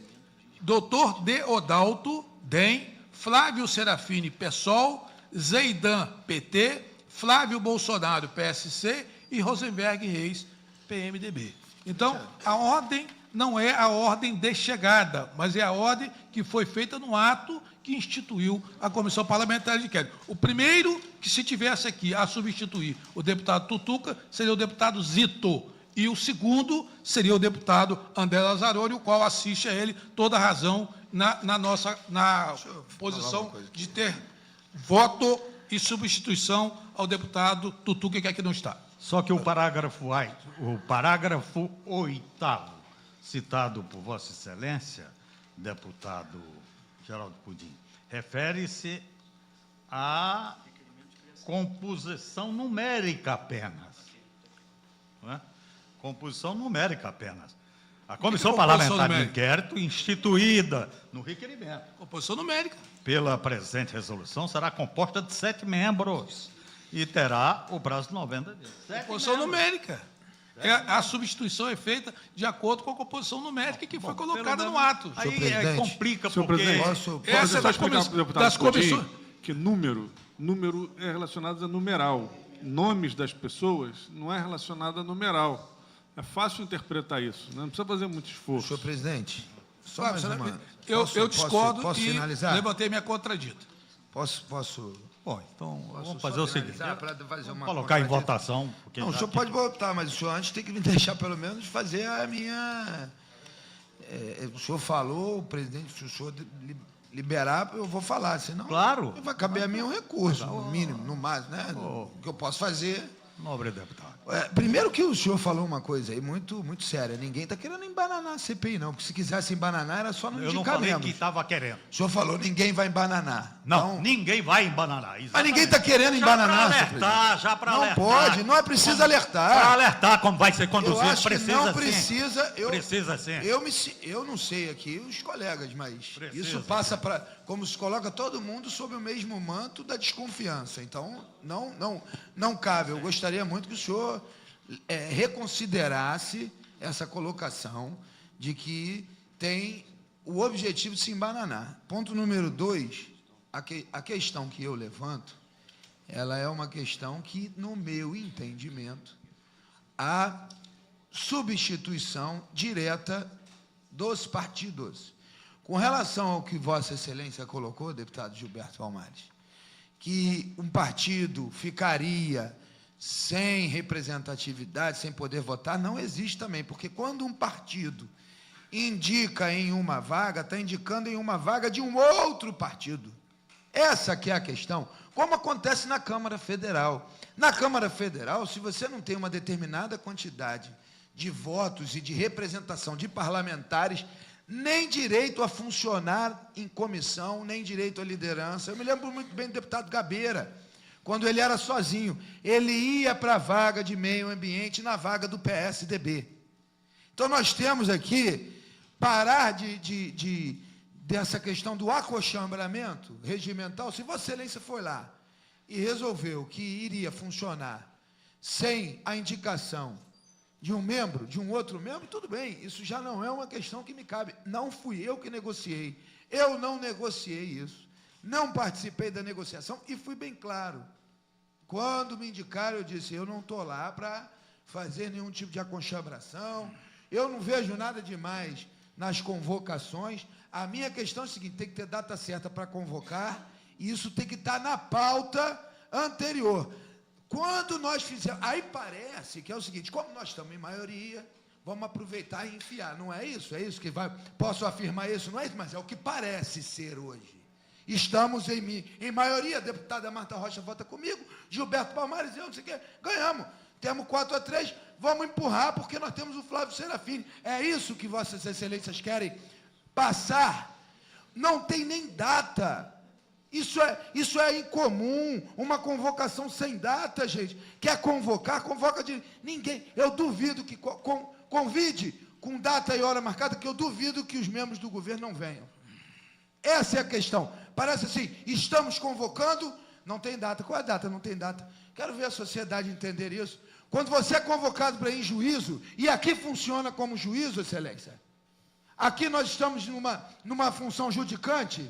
Dr. Deodalto, DEM, Flávio Serafini, PSOL, Zeidan, PT, Flávio Bolsonaro, PSC e Rosenberg Reis, PMDB. Então, a ordem não é a ordem de chegada, mas é a ordem que foi feita no ato que instituiu a Comissão Parlamentar de Inquérito. O primeiro que, se tivesse aqui a substituir o deputado Tutuca, seria o deputado Zito, e o segundo seria o deputado André Lazzaroni, o qual assiste a ele toda a razão na posição de ter voto e substituição ao deputado Tutuca, que aqui não está. Só que o parágrafo 8º, citado por Vossa Excelência, deputado Geraldo Pudim, refere-se composição numérica apenas. Não é? Composição numérica apenas. A Comissão composição Parlamentar de numérica? Inquérito, instituída no requerimento Composição numérica. pela presente resolução, será composta de 7 membros e terá o prazo de 90 dias. 7 Composição membros. numérica. A substituição é feita de acordo com a composição numérica que foi Bom, colocada pelo no menos ato. Aí presidente. complica, Senhor porque... presidente, Posso- Essa Deixa é eu só da explicar comissão- para o deputado das Coutinho comissões. que número é relacionado a numeral. Nomes das pessoas não é relacionado a numeral. É fácil interpretar isso, né? Não precisa fazer muito esforço. Senhor presidente, só Ah, mais senhora, uma. eu discordo Posso e finalizar? levantei minha contradita. Posso Bom, então vamos só fazer o seguinte. finalizar para fazer uma Colocar em contradição? votação. Porque Não, o já senhor que- pode votar, mas o senhor antes tem que me deixar, pelo menos, fazer a minha... o senhor falou, o presidente, se o senhor liberar, eu vou falar, senão... Claro. Vai caber a mim um recurso, no mínimo, no máximo, né? O que eu posso fazer... Nobre deputado. Primeiro que o senhor falou uma coisa aí muito, muito séria. Ninguém está querendo embananar a CPI, não. Porque se quisesse embananar, era só no Eu não indicar falei que membros. estava querendo. O senhor falou, ninguém vai embananar. Não, Então, ninguém vai embananar. mas ninguém está querendo embananar, Já senhor para alertar, já para Não alertar. pode, não é preciso Para alertar. alertar como vai ser Eu conduzido, acho que precisa não sim. precisa. Precisa sim. Eu não sei aqui os colegas, mas Precisa, isso passa para. Como se coloca todo mundo sob o mesmo manto da desconfiança. Então, não cabe. Eu gostaria muito que o senhor reconsiderasse essa colocação de que tem o objetivo de se embananar. Ponto número 2, a questão que eu levanto, ela é uma questão que, no meu entendimento, a substituição direta dos partidos. Com relação ao que Vossa Excelência colocou, deputado Gilberto Palmares, que um partido ficaria sem representatividade, sem poder votar, não existe também, porque quando um partido indica em uma vaga, está indicando em uma vaga de um outro partido. Essa que é a questão, como acontece na Câmara Federal. Na Câmara Federal, se você não tem uma determinada quantidade de votos e de representação de parlamentares, nem direito a funcionar em comissão, nem direito à liderança. Eu me lembro muito bem do deputado Gabeira, quando ele era sozinho, ele ia para a vaga de meio ambiente na vaga do PSDB. Então, nós temos aqui, parar dessa questão do acochambramento regimental. Se Vossa Excelência foi lá e resolveu que iria funcionar sem a indicação de um membro, de um outro membro, tudo bem, isso já não é uma questão que me cabe. Não fui eu que negociei, eu não negociei isso, não participei da negociação e fui bem claro. Quando me indicaram, eu disse, eu não estou lá para fazer nenhum tipo de aconchabração, eu não vejo nada demais nas convocações. A minha questão é a seguinte, tem que ter data certa para convocar, e isso tem que estar na pauta anterior. Quando nós fizemos... Aí parece que é o seguinte, como nós estamos em maioria, vamos aproveitar e enfiar. Não é isso? É isso que vai... Posso afirmar isso? Não é isso, mas é o que parece ser hoje. Estamos em maioria, a deputada Marta Rocha vota comigo, Gilberto Palmares, eu não sei o quê, ganhamos. Temos 4-3, vamos empurrar, porque nós temos o Flávio Serafini. É isso que Vossas Excelências querem passar? Não tem nem data. Isso é incomum, uma convocação sem data, gente. Quer convocar, convoca de ninguém. Eu duvido que convide com data e hora marcada, que eu duvido que os membros do governo não venham. Essa é a questão. Parece assim, estamos convocando, não tem data. Qual é a data? Não tem data. Quero ver a sociedade entender isso. Quando você é convocado para ir em juízo, e aqui funciona como juízo, Excelência, aqui nós estamos numa função judicante,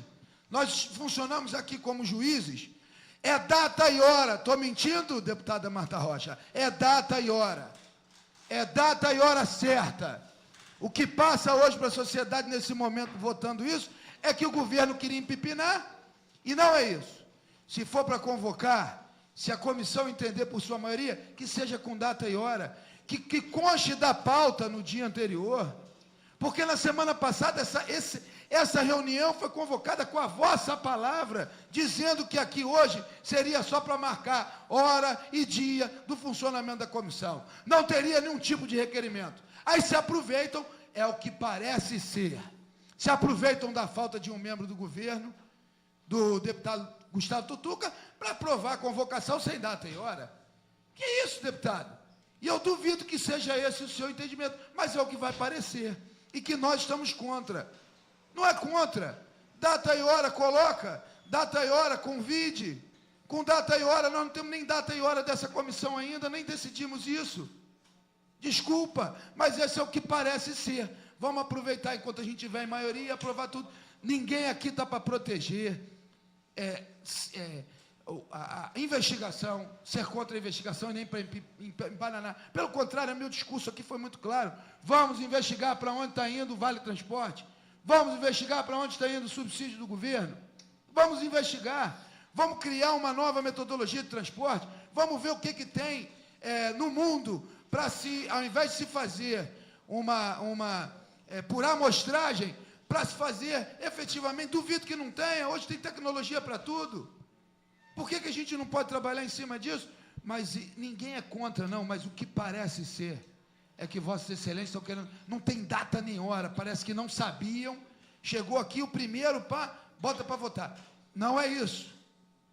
nós funcionamos aqui como juízes, é data e hora. Estou mentindo, deputada Marta Rocha? É data e hora. É data e hora certa. O que passa hoje para a sociedade nesse momento votando isso, é que o governo queria empipinar, e não é isso. Se for para convocar, se a comissão entender por sua maioria, que seja com data e hora, que conste da pauta no dia anterior, porque na semana passada essa reunião foi convocada com a vossa palavra, dizendo que aqui hoje seria só para marcar hora e dia do funcionamento da comissão. Não teria nenhum tipo de requerimento. Aí se aproveitam, é o que parece ser. Se aproveitam da falta de um membro do governo, do deputado Gustavo Tutuca, para aprovar a convocação sem data e hora. Que isso, deputado? E eu duvido que seja esse o seu entendimento, mas é o que vai parecer. E que nós estamos contra. Não é contra. Data e hora, coloca. Data e hora, convide. Com data e hora, nós não temos nem data e hora dessa comissão ainda, nem decidimos isso. Desculpa, mas esse é o que parece ser. Vamos aproveitar enquanto a gente tiver em maioria e aprovar tudo. Ninguém aqui está para proteger a investigação, ser contra a investigação e nem para embananar. Pelo contrário, meu discurso aqui foi muito claro. Vamos investigar para onde está indo o Vale Transporte. Vamos investigar para onde está indo o subsídio do governo. Vamos investigar. Vamos criar uma nova metodologia de transporte. Vamos ver o que tem no mundo para se, ao invés de se fazer por amostragem, para se fazer efetivamente. Duvido que não tenha. Hoje tem tecnologia para tudo. Por que a gente não pode trabalhar em cima disso? Mas ninguém é contra, não. Mas o que parece ser é que Vossa Excelência estão querendo. Não tem data nem hora. Parece que não sabiam. Chegou aqui o primeiro, bota para votar. Não é isso.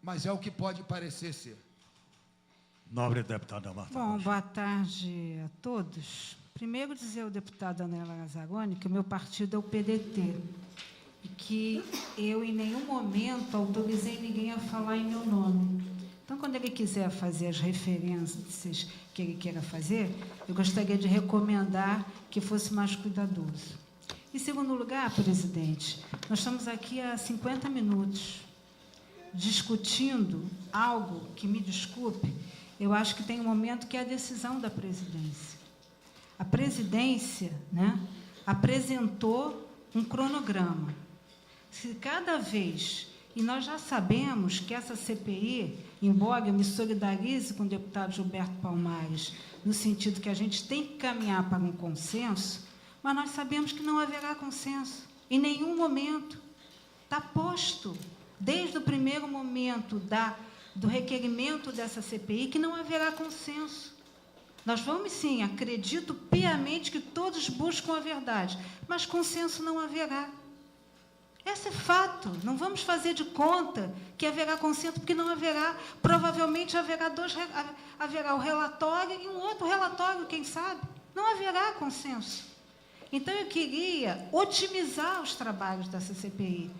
Mas é o que pode parecer ser. Nobre deputada Marta Bom, Rocha. boa tarde a todos. Primeiro dizer ao deputado Anela Gazzaroni que o meu partido é o PDT e que eu, em nenhum momento, autorizei ninguém a falar em meu nome. Então, quando ele quiser fazer as referências que ele queira fazer, eu gostaria de recomendar que fosse mais cuidadoso. Em segundo lugar, presidente, nós estamos aqui há 50 minutos discutindo algo que, me desculpe, eu acho que tem um momento que é a decisão da presidência. A presidência, né, apresentou um cronograma. Se cada vez, e nós já sabemos que essa CPI, embora eu me solidarize com o deputado Gilberto Palmares, no sentido que a gente tem que caminhar para um consenso, mas nós sabemos que não haverá consenso, em nenhum momento. Está posto, desde o primeiro momento do requerimento dessa CPI, que não haverá consenso. Nós vamos, sim, acredito piamente que todos buscam a verdade, mas consenso não haverá. Esse é fato. Não vamos fazer de conta que haverá consenso, porque não haverá. Provavelmente haverá o relatório e um outro relatório, quem sabe. Não haverá consenso. Então, eu queria otimizar os trabalhos dessa CPI.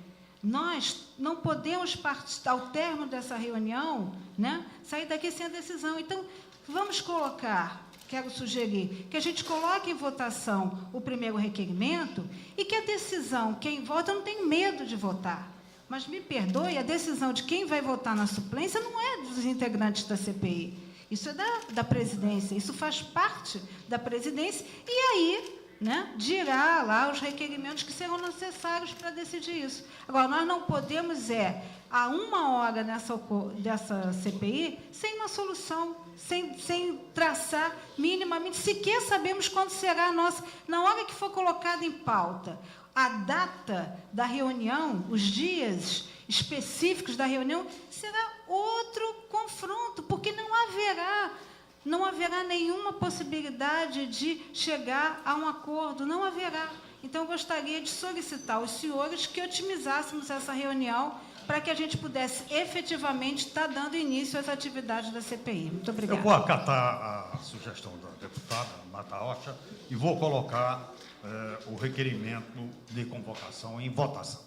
Nós não podemos, ao término dessa reunião, né, sair daqui sem a decisão. Então, vamos colocar, quero sugerir, que a gente coloque em votação o primeiro requerimento e que a decisão, quem vota, eu não tem medo de votar. Mas, me perdoe, a decisão de quem vai votar na suplência não é dos integrantes da CPI. Isso é da presidência, isso faz parte da presidência. E aí, né, dirá lá os requerimentos que serão necessários para decidir isso. Agora, nós não podemos há 1 hora dessa CPI, sem uma solução, sem traçar minimamente, sequer sabemos quando será a nossa. Na hora que for colocada em pauta a data da reunião, os dias específicos da reunião, será outro confronto, porque não haverá nenhuma possibilidade de chegar a um acordo, não haverá. Então, eu gostaria de solicitar aos senhores que otimizássemos essa reunião para que a gente pudesse efetivamente estar dando início às atividades da CPI. Muito obrigada. Eu vou acatar a sugestão da deputada Marta Rocha e vou colocar o requerimento de convocação em votação.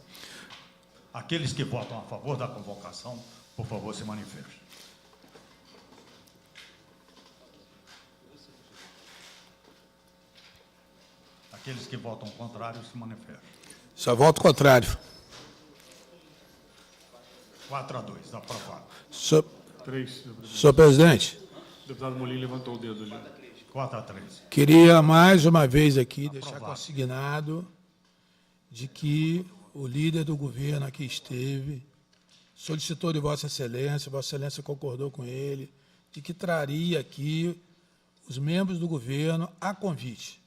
Aqueles que votam a favor da convocação, por favor, se manifestem. Aqueles que votam contrário, se manifestem. Só voto contrário. 4-2, aprovado. Senhor presidente, O deputado Molina levantou o dedo ali. 4-3. queria mais uma vez aqui deixar Aprovado. consignado de que o líder do governo aqui esteve, solicitou de Vossa Excelência concordou com ele, de que traria aqui os membros do governo a convite.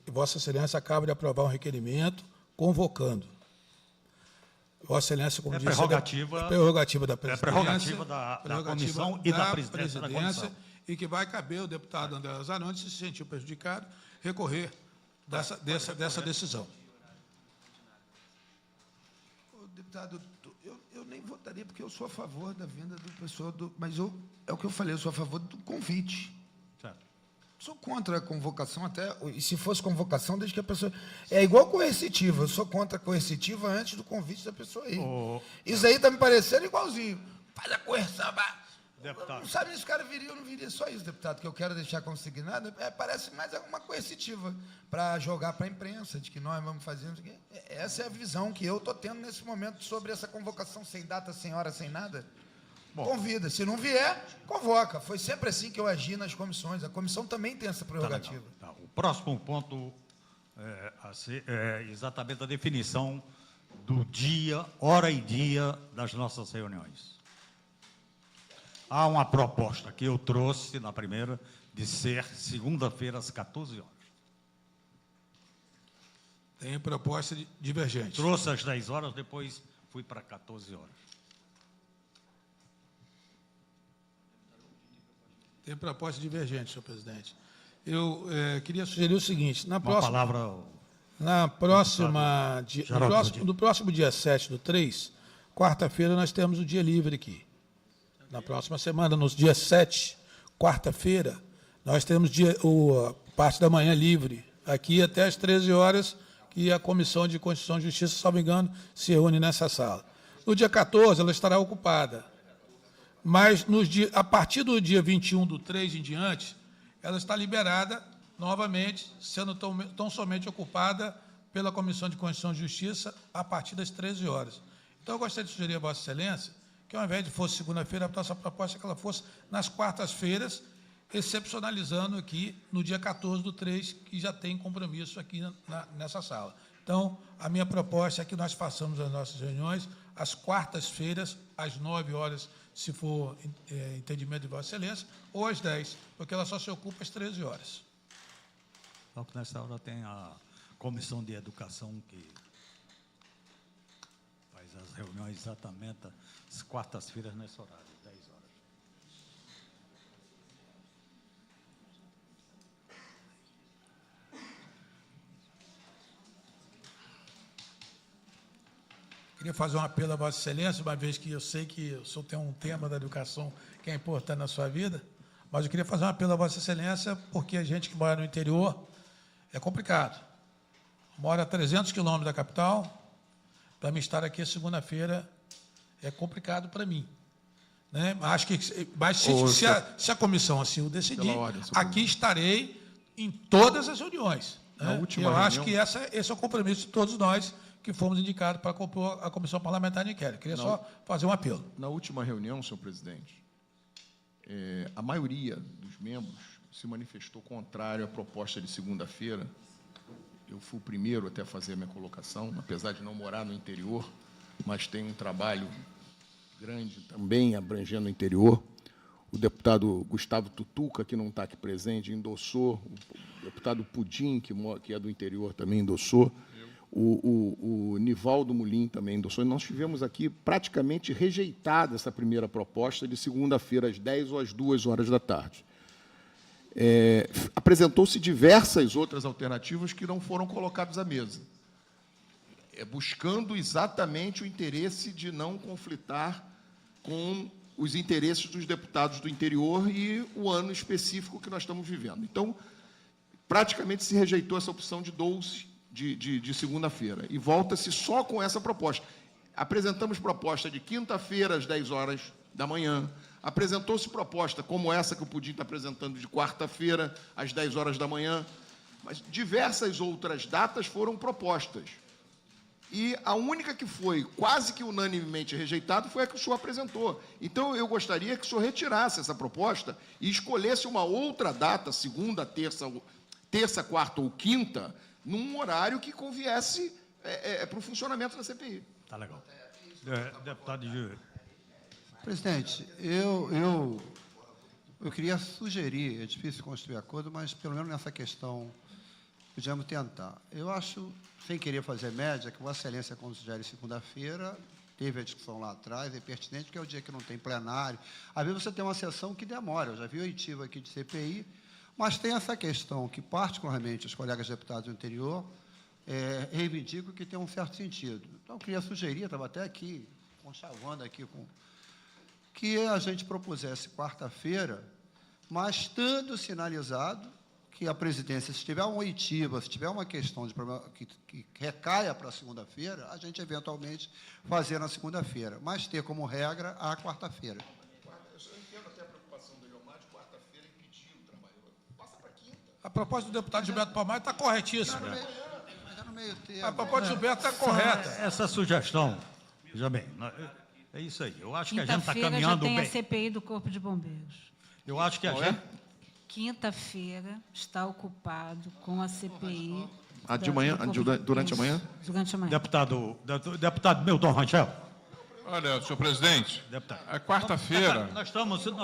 Vossa Excelência acaba de aprovar um requerimento convocando. Vossa Excelência, como disse, prerrogativa da presidência. É prerrogativa da comissão e da presidência da comissão. E que vai caber ao deputado André Lazzaroni, se sentiu prejudicado, recorrer dessa decisão. Deputado, Eu nem votaria, porque eu sou a favor da vinda do pessoal do... Mas é o que eu falei, eu sou a favor do convite. Certo. Sou contra a convocação até... E se fosse convocação, desde que a pessoa... É igual coercitiva. Eu sou contra a coercitiva antes do convite da pessoa ir. Isso aí está me parecendo igualzinho. Faz a coerção, Deputado. não sabe se o cara viria ou não viria. Só isso, deputado, que eu quero deixar consignado. Parece mais uma coercitiva para jogar para a imprensa, de que nós vamos fazer... Essa é a visão que eu estou tendo nesse momento sobre essa convocação sem data, sem hora, sem nada. Bom. Convida. Se não vier, convoca. Foi sempre assim que eu agi nas comissões. A comissão também tem essa prerrogativa. Tá. O próximo ponto é exatamente a definição do dia, hora e dia das nossas reuniões. Há uma proposta que eu trouxe na primeira, de ser segunda-feira às 14 horas. Tem proposta divergente. Trouxe às 10 horas, depois fui para 14 horas. Tem proposta divergente, senhor presidente. Eu queria sugerir o seguinte, Uma palavra... no próximo dia 7/3, quarta-feira, nós temos o dia livre aqui. Na próxima semana, no dia 7, quarta-feira, nós temos a parte da manhã livre, aqui até às 13 horas, que a Comissão de Constituição e Justiça, se não me engano, se reúne nessa sala. No dia 14, ela estará ocupada. Mas a partir do dia 21/3 em diante, ela está liberada novamente, sendo tão somente ocupada pela Comissão de Constituição e Justiça a partir das 13 horas. Então, eu gostaria de sugerir a Vossa Excelência que, ao invés de fosse segunda-feira, a nossa proposta é que ela fosse nas quartas-feiras, excepcionalizando aqui no dia 14/3, que já tem compromisso aqui nessa sala. Então, a minha proposta é que nós façamos as nossas reuniões às quartas-feiras, às 9 horas, se for entendimento de Vossa Excelência, ou às 10, porque ela só se ocupa às 13 horas. Só que nessa hora tem a Comissão de Educação que faz as reuniões exatamente às quartas-feiras nesse horário, 10 horas. Queria fazer um apelo a Vossa Excelência, uma vez que eu sei que o senhor tem um tema da educação que é importante na sua vida, mas eu queria fazer um apelo a Vossa Excelência, porque a gente que mora no interior é complicado. Mora a 300 quilômetros da capital, para mim estar aqui segunda-feira é complicado para mim. Né? Mas se a comissão assim o decidir, aqui estarei em todas as reuniões. Né? Eu acho que esse é o compromisso de todos nós que fomos indicados para compor a Comissão Parlamentar de Inquérito. Queria só fazer um apelo. Na última reunião, senhor presidente, a maioria dos membros se manifestou contrário à proposta de segunda-feira. Eu fui o primeiro até a fazer a minha colocação, apesar de não morar no interior, mas tem um trabalho grande também abrangendo o interior. O deputado Gustavo Tutuca, que não está aqui presente, endossou. O deputado Pudim, que é do interior, também endossou. O Nivaldo Mulim também endossou. Nós tivemos aqui praticamente rejeitada essa primeira proposta de segunda-feira, às 10 ou às 2 horas da tarde. Apresentou-se diversas outras alternativas que não foram colocadas à mesa, buscando exatamente o interesse de não conflitar com os interesses dos deputados do interior e o ano específico que nós estamos vivendo. Então, praticamente se rejeitou essa opção de 12 de segunda-feira, e volta-se só com essa proposta. Apresentamos proposta de quinta-feira, às 10 horas da manhã, apresentou-se proposta como essa que o Pudim está apresentando, de quarta-feira, às 10 horas da manhã, mas diversas outras datas foram propostas. E a única que foi quase que unanimemente rejeitada foi a que o senhor apresentou. Então, eu gostaria que o senhor retirasse essa proposta e escolhesse uma outra data, segunda, terça, quarta ou quinta, num horário que conviesse para o funcionamento da CPI. Tá legal. Deputado de... Presidente, eu queria sugerir, é difícil construir acordo, mas pelo menos nessa questão podíamos tentar. Eu acho, sem querer fazer média, que Vossa Excelência, quando sugere segunda-feira, teve a discussão lá atrás, é pertinente, porque é o dia que não tem plenário. Às vezes você tem uma sessão que demora, eu já vi o oitivo aqui de CPI, mas tem essa questão que, particularmente, os colegas deputados do interior reivindicam que tem um certo sentido. Então, eu queria sugerir, estava até aqui conchavando aqui com... que a gente propusesse quarta-feira, mas estando sinalizado que a presidência, se tiver uma oitiva, se tiver uma questão de problema que recaia para a segunda-feira, a gente eventualmente fazer na segunda-feira, mas ter como regra a quarta-feira. Eu entendo até a preocupação do Eliomar de quarta-feira impedir o trabalho. Passa para quinta. A proposta do deputado Gilberto Palmares está corretíssima. Mas é no meio termo. A proposta do Gilberto está correta. Essa sugestão, veja bem, é isso aí. Eu acho que a gente está Quinta-feira já caminhando tem a bem. CPI do Corpo de Bombeiros. Eu acho que a gente... Quinta-feira está ocupado com a CPI. De manhã, durante a manhã? Durante a manhã. Deputado Milton Rangel. Olha, senhor presidente, Deputado. a quarta-feira, Nós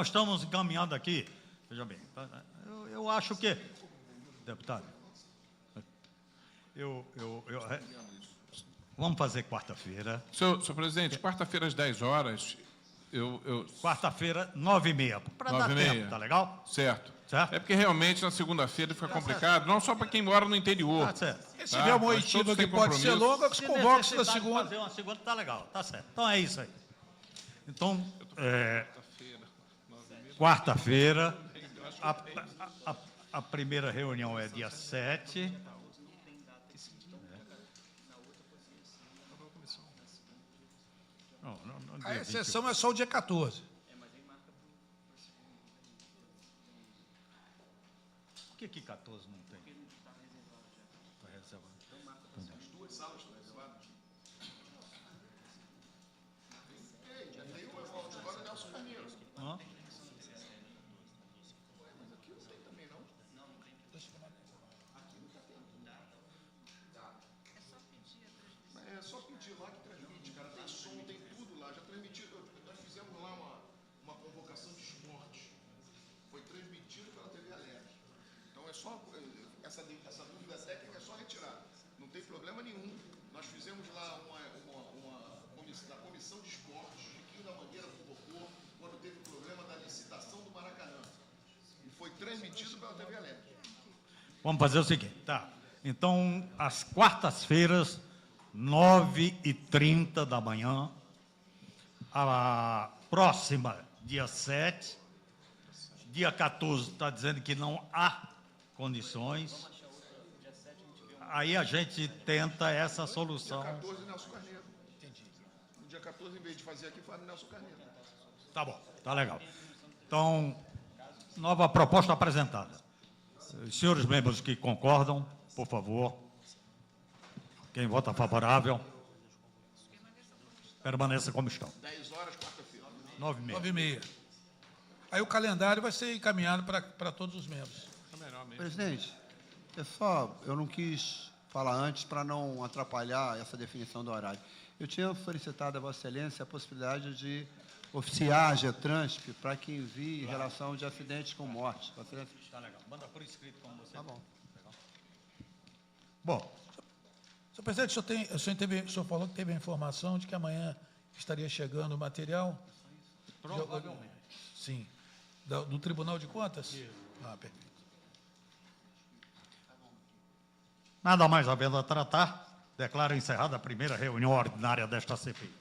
estamos encaminhando aqui, veja bem, eu acho que, deputado, vamos fazer quarta-feira, senhor presidente, quarta-feira às 10 horas, quarta-feira, 9h30, para dar 9h30. tempo, tá legal? certo. Certo? É porque realmente na segunda-feira fica complicado, não só para quem mora no interior. Tá certo. Se tiver uma mas oitiva todos que têm pode ser compromisso. longa, que se convoque na necessidade de segunda. fazer uma segunda, tá legal, tá certo. Então é isso aí. Então, quarta-feira, a primeira reunião é dia 7. Não, A dia exceção é só o dia 14. Por que 14 não tem? Está reservado. As duas salas estão reservadas. Tem uma volta agora, Nelson Carneiro. Hã? É só pedir lá que transmite, cara. Tem som, tem tudo lá. Já transmitido. Nós fizemos lá uma convocação de esporte. Foi transmitido pela TV Alerj. Então é só. Essa dúvida técnica é só retirar. Não tem problema nenhum. Nós fizemos lá da comissão de esportes. Chiquinho da Mangueira convocou quando teve o problema da licitação do Maracanã. E foi transmitido pela TV Alerj. Vamos fazer o seguinte, tá? Então, às quartas-feiras, 9h30 da manhã, a próxima, dia 7, dia 14 está dizendo que não há condições, aí a gente tenta essa solução. Dia 14, Nelson Carneiro. Entendi. No dia 14, em vez de fazer aqui, faz no Nelson Carneiro. Tá bom, tá legal. Então, nova proposta apresentada. Os senhores membros que concordam, por favor. Quem vota favorável, permaneça como estão. 10 horas, quarta-feira. 9h30. 9h30. Aí o calendário vai ser encaminhado para todos os membros. Presidente, eu não quis falar antes para não atrapalhar essa definição do horário. Eu tinha solicitado a Vossa Excelência a possibilidade de oficiar a GETRANSP para que envie relação de acidentes com morte. Vossa Excelência. Tá legal. Manda por escrito como você. Tá bom. Bom, Senhor presidente, o senhor falou que teve a informação de que amanhã estaria chegando o material? provavelmente. Sim. Do Tribunal de Contas? Ah, perfeito. Nada mais havendo a tratar, declaro encerrada a primeira reunião ordinária desta CPI.